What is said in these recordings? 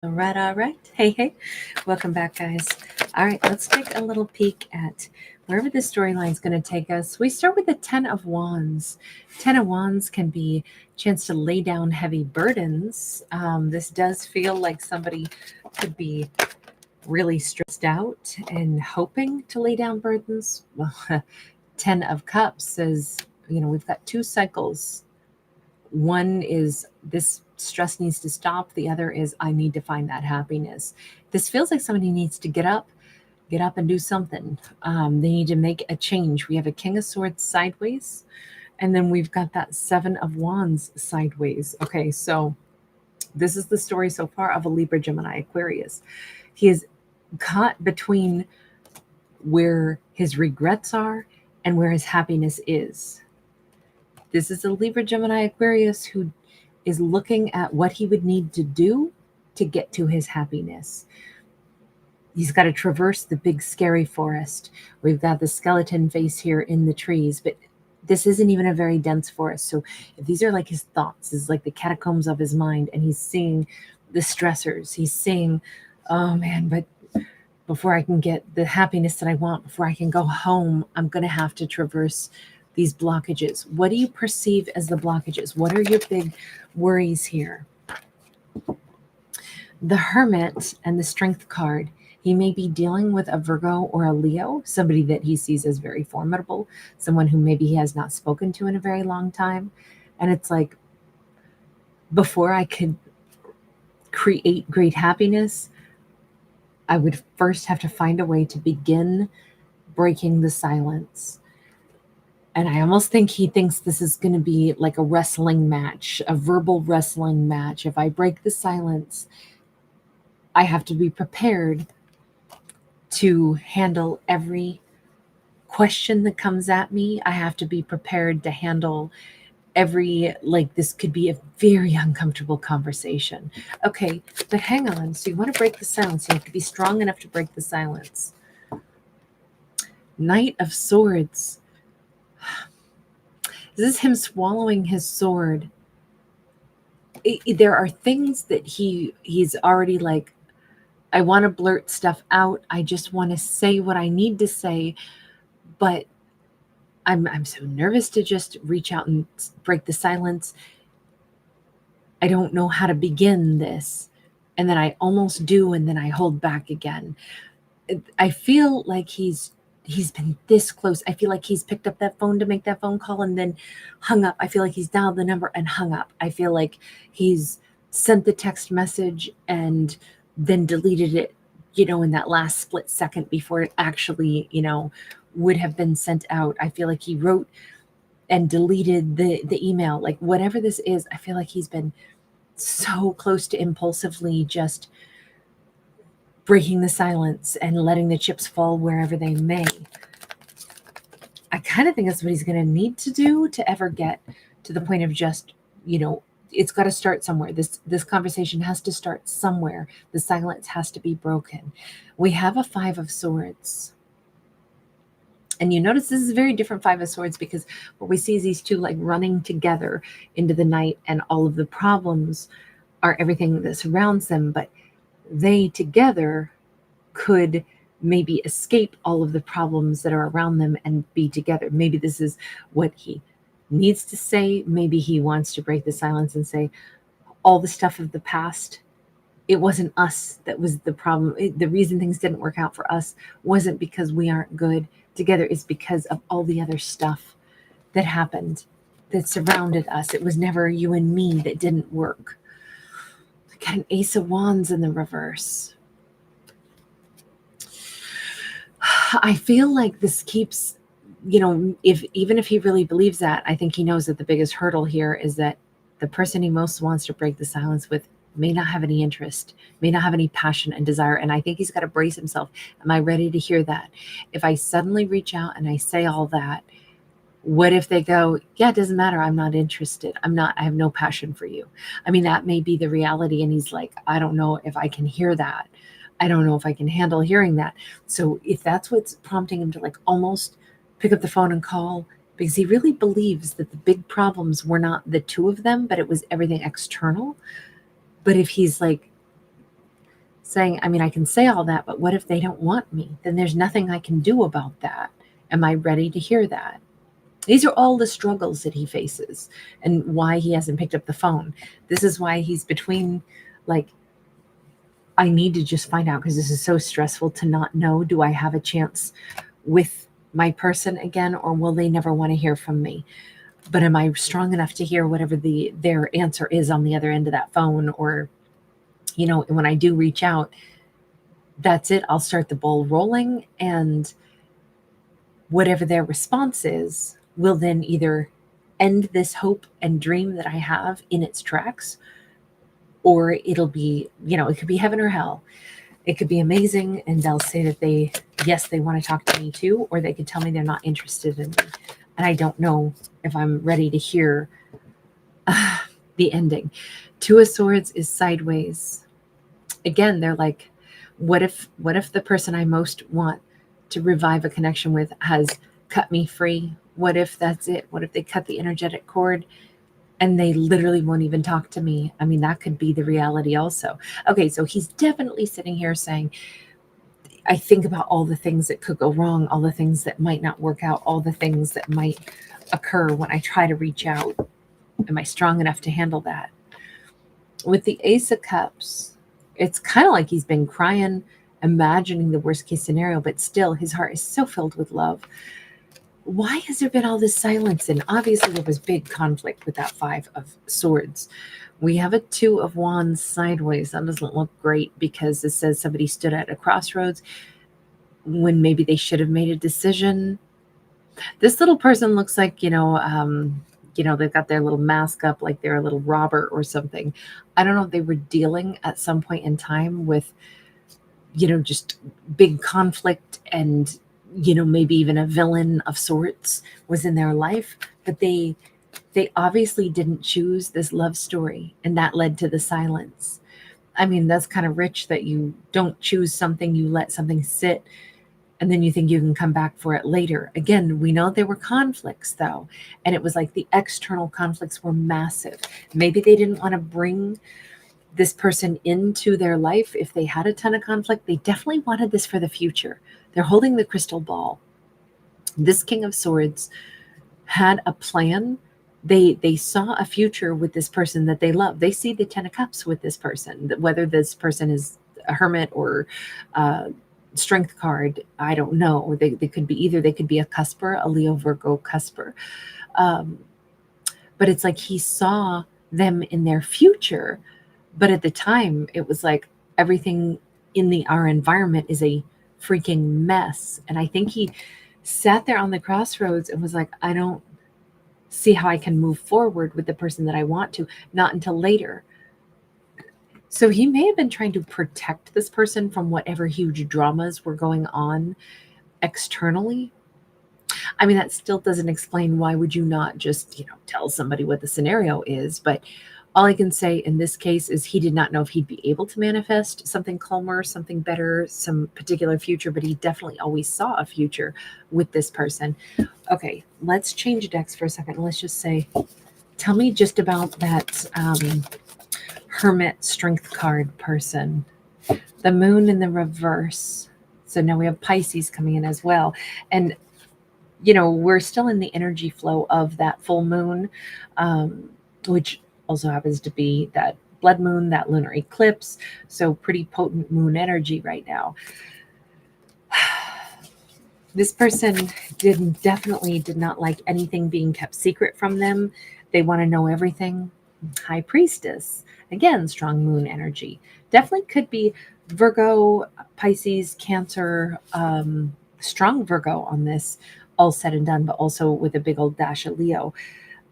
All right, all right. Hey, hey. Welcome back, guys. All right, let's take a little peek at wherever this storyline is going to take us. We start with the Ten of Wands. Ten of Wands can be a chance to lay down heavy burdens. This does feel like somebody could be really stressed out and hoping to lay down burdens. Well, Ten of Cups says, we've got two cycles. One is this stress needs to stop. The other is I need to find that happiness. This feels like somebody needs to get up and do something. They need to make a change. We have a King of Swords sideways, and then we've got that Seven of Wands sideways. Okay, so this is the story so far of a Libra, Gemini, Aquarius. He is caught between where his regrets are and where his happiness is. This is a Libra, Gemini, Aquarius who is looking at what he would need to do to get to his happiness. He's got to traverse the big, scary forest. We've got the skeleton face here in the trees, but this isn't even a very dense forest. So if these are like his thoughts, this is like the catacombs of his mind, and he's seeing the stressors. He's seeing, oh man, but before I can get the happiness that I want, before I can go home, I'm going to have to traverse these blockages. What do you perceive as the blockages? What are your big worries here? The Hermit and the Strength card. He may be dealing with a Virgo or a Leo, somebody that he sees as very formidable, someone who maybe he has not spoken to in a very long time. And it's like, before I could create great happiness, I would first have to find a way to begin breaking the silence. And I almost think he thinks this is going to be like a wrestling match, a verbal wrestling match. If I break the silence, I have to be prepared to handle every question that comes at me. I have to be prepared to handle this could be a very uncomfortable conversation. Okay, but hang on. So you want to break the silence. You have to be strong enough to break the silence. Knight of Swords. This is him swallowing his sword. There are things that he's already like, I want to blurt stuff out. I just want to say what I need to say, but I'm so nervous to just reach out and break the silence. I don't know how to begin this. And then I almost do, and then I hold back again. I feel like he's been this close. I feel like he's picked up that phone to make that phone call and then hung up. I feel like he's dialed the number and hung up. I feel like he's sent the text message and then deleted it, in that last split second before it actually, would have been sent out. I feel like he wrote and deleted the email. Like whatever this is, I feel like he's been so close to impulsively just breaking the silence and letting the chips fall wherever they may. I kind of think that's what he's going to need to do to ever get to the point of just, it's got to start somewhere. This conversation has to start somewhere. The silence has to be broken. We have a Five of Swords. And you notice this is a very different Five of Swords because what we see is these two like running together into the night, and all of the problems are everything that surrounds them, but they together could maybe escape all of the problems that are around them and be together. Maybe this is what he needs to say. Maybe he wants to break the silence and say, all the stuff of the past, it wasn't us that was the problem. The reason things didn't work out for us wasn't because we aren't good together. It's because of all the other stuff that happened that surrounded us. It was never you and me that didn't work. Got an Ace of Wands in the reverse. I feel like this keeps, even if he really believes that, I think he knows that the biggest hurdle here is that the person he most wants to break the silence with may not have any interest, may not have any passion and desire. And I think he's got to brace himself. Am I ready to hear that? If I suddenly reach out and I say all that, what if they go, yeah, it doesn't matter. I'm not interested. I have no passion for you. I mean, that may be the reality. And he's like, I don't know if I can hear that. I don't know if I can handle hearing that. So if that's what's prompting him to like almost pick up the phone and call, because he really believes that the big problems were not the two of them, but it was everything external. But if he's like saying, I mean, I can say all that, but what if they don't want me? Then there's nothing I can do about that. Am I ready to hear that? These are all the struggles that he faces and why he hasn't picked up the phone. This is why he's between, like, I need to just find out because this is so stressful to not know. Do I have a chance with my person again, or will they never want to hear from me? But am I strong enough to hear whatever their answer is on the other end of that phone? Or, when I do reach out, that's it. I'll start the ball rolling, and whatever their response is will then either end this hope and dream that I have in its tracks, or it'll be, it could be heaven or hell. It could be amazing, and they'll say that they want to talk to me too, or they could tell me they're not interested in me. And I don't know if I'm ready to hear the ending. Two of Swords is sideways. Again, they're like, what if the person I most want to revive a connection with has cut me free? What if that's it? What if they cut the energetic cord and they literally won't even talk to me? I mean, that could be the reality also. Okay, so he's definitely sitting here saying, I think about all the things that could go wrong, all the things that might not work out, all the things that might occur when I try to reach out. Am I strong enough to handle that? With the Ace of Cups, it's kind of like he's been crying, imagining the worst case scenario, but still his heart is so filled with love. Why has there been all this silence? And obviously there was big conflict with that Five of Swords. We have a Two of Wands sideways. That doesn't look great because it says somebody stood at a crossroads when maybe they should have made a decision. This little person looks like, they've got their little mask up like they're a little robber or something. I don't know if they were dealing at some point in time with, just big conflict, and, maybe even a villain of sorts was in their life, but they obviously didn't choose this love story, and that led to the silence. I mean, that's kind of rich that you don't choose something, you let something sit, and then you think you can come back for it later. Again, we know there were conflicts though, and it was like the external conflicts were massive. Maybe they didn't want to bring this person into their life if they had a ton of conflict. They definitely wanted this for the future. They're holding the crystal ball. This King of Swords had a plan. They saw a future with this person that they love. They see the Ten of Cups with this person, whether this person is a hermit or strength card, I don't know. They could be either. They could be a cusper, a Leo, Virgo cusper. But it's like he saw them in their future. But at the time, it was like everything in our environment is a freaking mess. And I think he sat there on the crossroads and was like, I don't see how I can move forward with the person that I want to, not until later. So he may have been trying to protect this person from whatever huge dramas were going on externally. I mean, that still doesn't explain why would you not just, tell somebody what the scenario is. But all I can say in this case is he did not know if he'd be able to manifest something calmer, something better, some particular future, but he definitely always saw a future with this person. Okay, let's change decks for a second. Let's just say, tell me just about that Hermit strength card person. The Moon in the reverse. So now we have Pisces coming in as well. And, we're still in the energy flow of that full moon, which also happens to be that blood moon, that lunar eclipse. So pretty potent moon energy right now. This person definitely did not like anything being kept secret from them. They want to know everything. High Priestess, again, strong moon energy. Definitely could be Virgo, Pisces, Cancer, strong Virgo on this, all said and done, but also with a big old dash of Leo.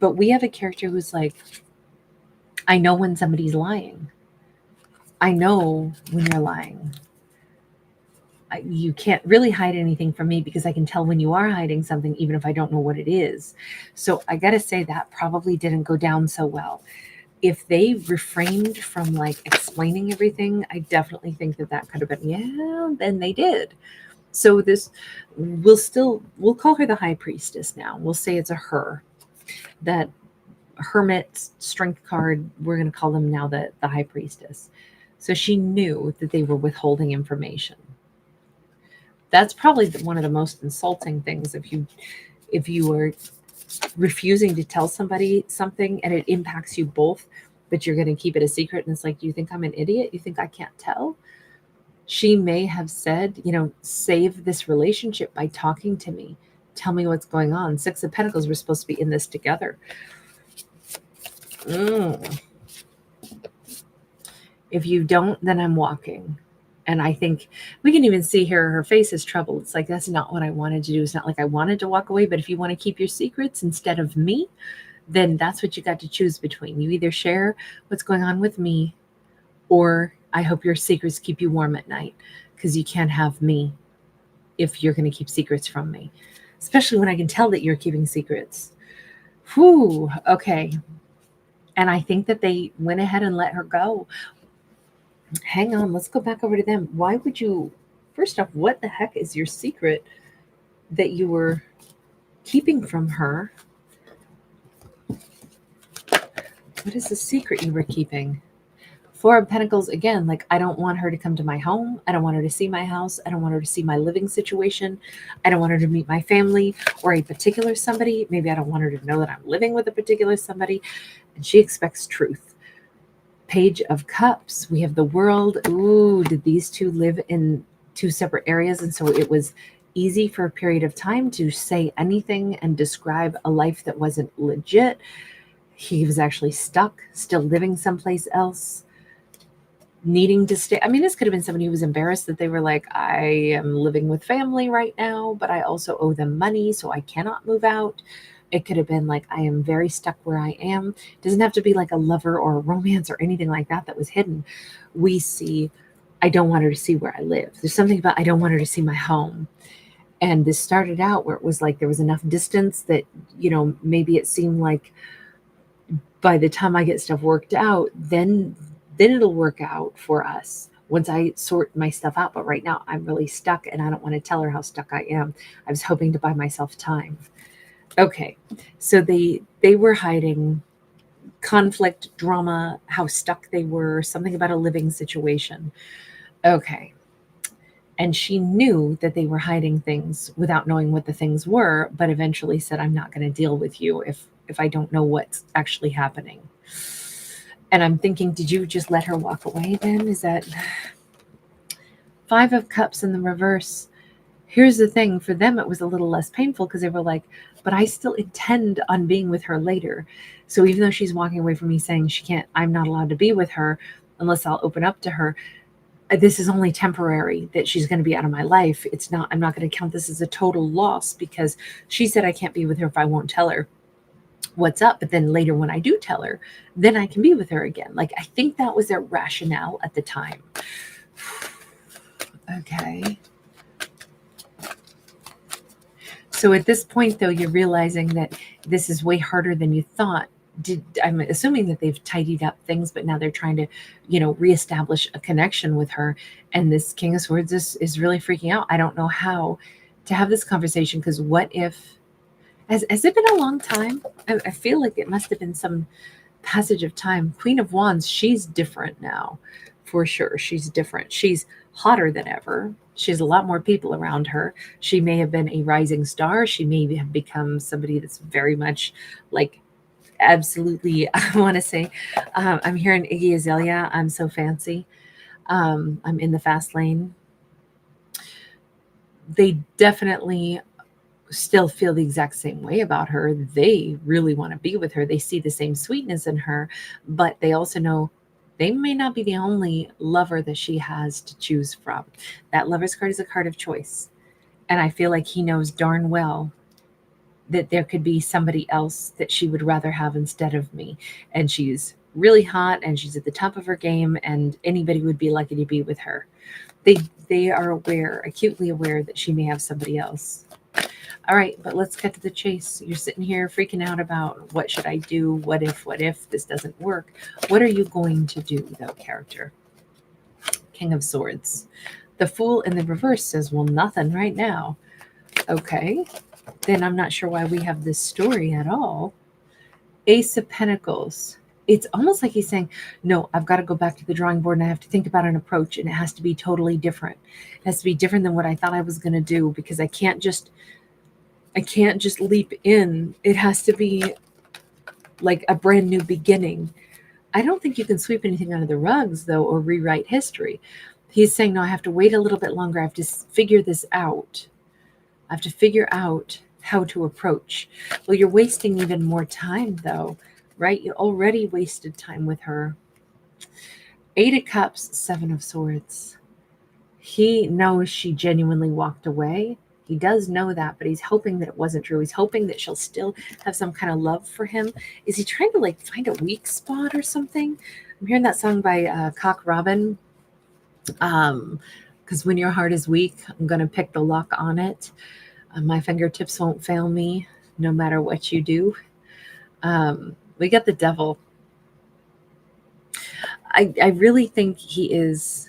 But we have a character who's like, I know when somebody's lying. I know when you're lying. You can't really hide anything from me because I can tell when you are hiding something, even if I don't know what it is. So I got to say that probably didn't go down so well. If they refrained from like explaining everything, I definitely think that could have been, yeah, then they did. So this, we'll call her the High Priestess now. We'll say it's a her. That Hermit strength card, we're going to call them now the High Priestess. So she knew that they were withholding information. That's probably one of the most insulting things if you are refusing to tell somebody something and it impacts you both, but you're going to keep it a secret. And it's like, you think I'm an idiot? You think I can't tell? She may have said, save this relationship by talking to me. Tell me what's going on. Six of Pentacles, we're supposed to be in this together. If you don't, then I'm walking. And I think we can even see her face is troubled. It's like, that's not what I wanted to do. It's not like I wanted to walk away, but if you want to keep your secrets instead of me, then that's what you got to choose between. You either share what's going on with me, or I hope your secrets keep you warm at night, because you can't have me if you're going to keep secrets from me, especially when I can tell that you're keeping secrets. Whew, okay. And I think that they went ahead and let her go. Hang on, let's go back over to them. Why would you, first off, what the heck is your secret that you were keeping from her? What is the secret you were keeping? Four of Pentacles, again, like, I don't want her to come to my home. I don't want her to see my house. I don't want her to see my living situation. I don't want her to meet my family or a particular somebody. Maybe I don't want her to know that I'm living with a particular somebody. And she expects truth. Page of Cups, we have the World. Ooh, did these two live in two separate areas? And so it was easy for a period of time to say anything and describe a life that wasn't legit. He was actually stuck, still living someplace else, needing to stay. I mean, this could have been somebody who was embarrassed that they were like, I am living with family right now, but I also owe them money, so I cannot move out. It could have been like, I am very stuck where I am. It doesn't have to be like a lover or a romance or anything like that was hidden. We see, I don't want her to see where I live. There's something about, I don't want her to see my home. And this started out where it was like there was enough distance that, maybe it seemed like by the time I get stuff worked out, then it'll work out for us once I sort my stuff out. But right now I'm really stuck and I don't want to tell her how stuck I am. I was hoping to buy myself time. Okay, so they were hiding conflict, drama, how stuck they were, something about a living situation. Okay. And she knew that they were hiding things without knowing what the things were, but eventually said, I'm not going to deal with you if I don't know what's actually happening. And I'm thinking, did you just let her walk away then? Is that Five of Cups in the reverse? Here's the thing, for them, it was a little less painful because they were like, but I still intend on being with her later. So even though she's walking away from me saying I'm not allowed to be with her unless I'll open up to her, this is only temporary, that she's going to be out of my life. I'm not going to count this as a total loss because she said I can't be with her if I won't tell her what's up. But then later when I do tell her, then I can be with her again. Like, I think that was their rationale at the time. Okay. So at this point, though, you're realizing that this is way harder than you thought. I'm assuming that they've tidied up things, but now they're trying to, reestablish a connection with her. And this King of Swords is really freaking out. I don't know how to have this conversation, because what if, has it been a long time? I feel like it must have been some passage of time. Queen of Wands, she's different now, for sure. She's different. She's hotter than ever. She has a lot more people around her. She may have been a rising star. She may have become somebody that's very much like, absolutely, I want to say, I'm hearing Iggy Azalea, I'm so fancy. I'm in the fast lane. They definitely still feel the exact same way about her. They really want to be with her. They see the same sweetness in her, but they also know they may not be the only lover that she has to choose from. That Lover's card is a card of choice. And I feel like he knows darn well that there could be somebody else that she would rather have instead of me. And she's really hot and she's at the top of her game, and anybody would be lucky to be with her. They are aware, acutely aware, that she may have somebody else. All right, but let's get to the chase. You're sitting here freaking out about, what should I do? What if this doesn't work? What are you going to do, though, character? King of Swords. The Fool in the reverse says, well, nothing right now. Okay, then I'm not sure why we have this story at all. Ace of Pentacles. it's almost like he's saying, no, I've got to go back to the drawing board and I have to think about an approach, and it has to be totally different. It has to be different than what I thought I was going to do, because I can't just leap in. It has to be like a brand new beginning. I don't think you can sweep anything under the rugs, though, or rewrite history. He's saying, no, I have to wait a little bit longer. I have to figure this out. I have to figure out how to approach. Well, you're wasting even more time, though, right? You already wasted time with her. 8 of Cups, 7 of Swords. He knows she genuinely walked away. He does know that, but he's hoping that it wasn't true. He's hoping that she'll still have some kind of love for him. Is he trying to like find a weak spot or something? I'm hearing that song by Cock Robin. Because when your heart is weak, I'm going to pick the lock on it. My fingertips won't fail me no matter what you do. We got the Devil. I really think he's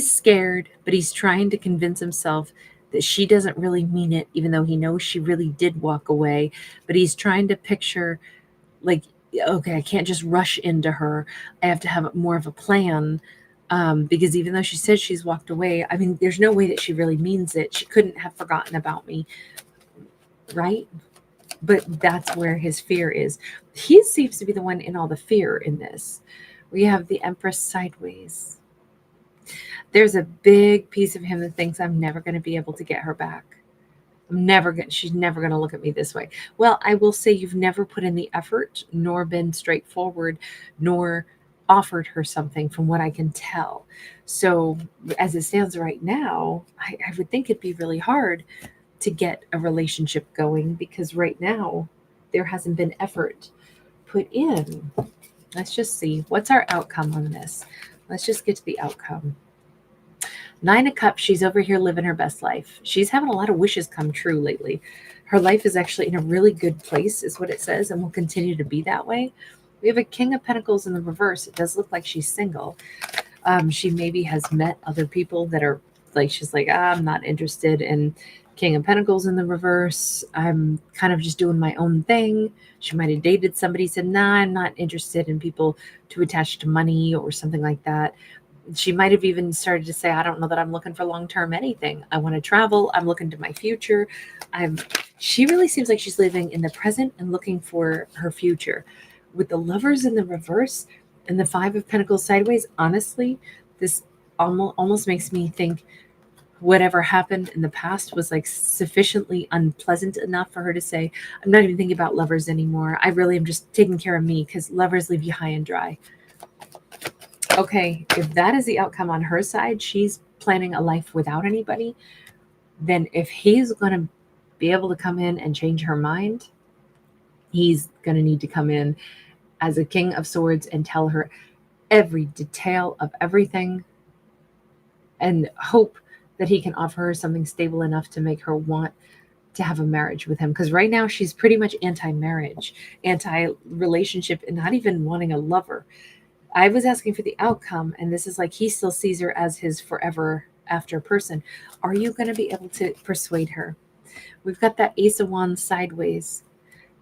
scared, but he's trying to convince himself that she doesn't really mean it, even though he knows she really did walk away. But he's trying to picture, like, okay, I can't just rush into her. I have to have more of a plan. Because even though she says she's walked away, I mean, there's no way that she really means it. She couldn't have forgotten about me, right? But that's where his fear is. He seems to be the one in all the fear in this. We have the Empress sideways. There's a big piece of him that thinks I'm never going to be able to get her back. She's never going to look at me this way. Well, I will say you've never put in the effort, nor been straightforward, nor offered her something, from what I can tell. So as it stands right now, I would think it'd be really hard to get a relationship going, because right now there hasn't been effort put in. Let's just see. What's our outcome on this? Let's just get to the outcome. 9 of Cups, she's over here living her best life. She's having a lot of wishes come true lately. Her life is actually in a really good place, is what it says, and will continue to be that way. We have a King of Pentacles in the reverse. It does look like she's single. She maybe has met other people that are like, she's like, I'm not interested in King of Pentacles in the reverse. I'm kind of just doing my own thing. She might have dated somebody, said, nah, I'm not interested in people too attached to money or something like that. She might have even started to say, I don't know that I'm looking for long-term anything. I want to travel. I'm looking to my future. She really seems like she's living in the present and looking for her future. With the Lovers in the reverse and the 5 of Pentacles sideways, honestly, this almost makes me think whatever happened in the past was like sufficiently unpleasant enough for her to say, I'm not even thinking about lovers anymore. I really am just taking care of me, because lovers leave you high and dry. Okay, if that is the outcome on her side, she's planning a life without anybody, then if he's going to be able to come in and change her mind, he's going to need to come in as a King of Swords and tell her every detail of everything, and hope that he can offer her something stable enough to make her want to have a marriage with him. Because right now she's pretty much anti-marriage, anti-relationship, and not even wanting a lover. I was asking for the outcome, and this is like he still sees her as his forever after person. Are you going to be able to persuade her? We've got that Ace of Wands sideways.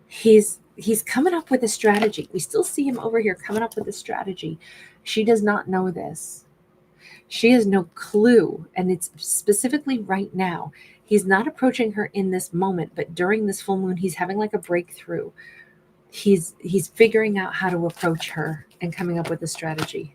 He's coming up with a strategy. We still see him over here coming up with a strategy. She does not know this. She has no clue, and it's specifically right now. He's not approaching her in this moment, but during this full moon, he's having like a breakthrough. He's figuring out how to approach her and coming up with a strategy.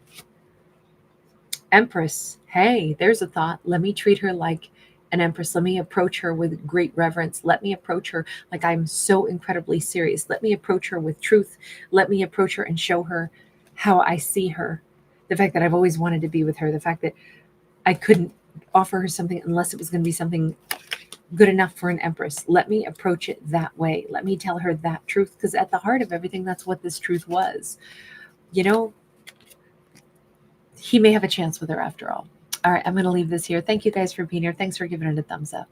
Empress, hey, there's a thought. Let me treat her like an empress. Let me approach her with great reverence. Let me approach her like I'm so incredibly serious. Let me approach her with truth. Let me approach her and show her how I see her. The fact that I've always wanted to be with her. The fact that I couldn't offer her something unless it was going to be something good enough for an empress. Let me approach it that way. Let me tell her that truth, because at the heart of everything, that's what this truth was. You know, he may have a chance with her after all. All right, I'm going to leave this here. Thank you guys for being here. Thanks for giving it a thumbs up.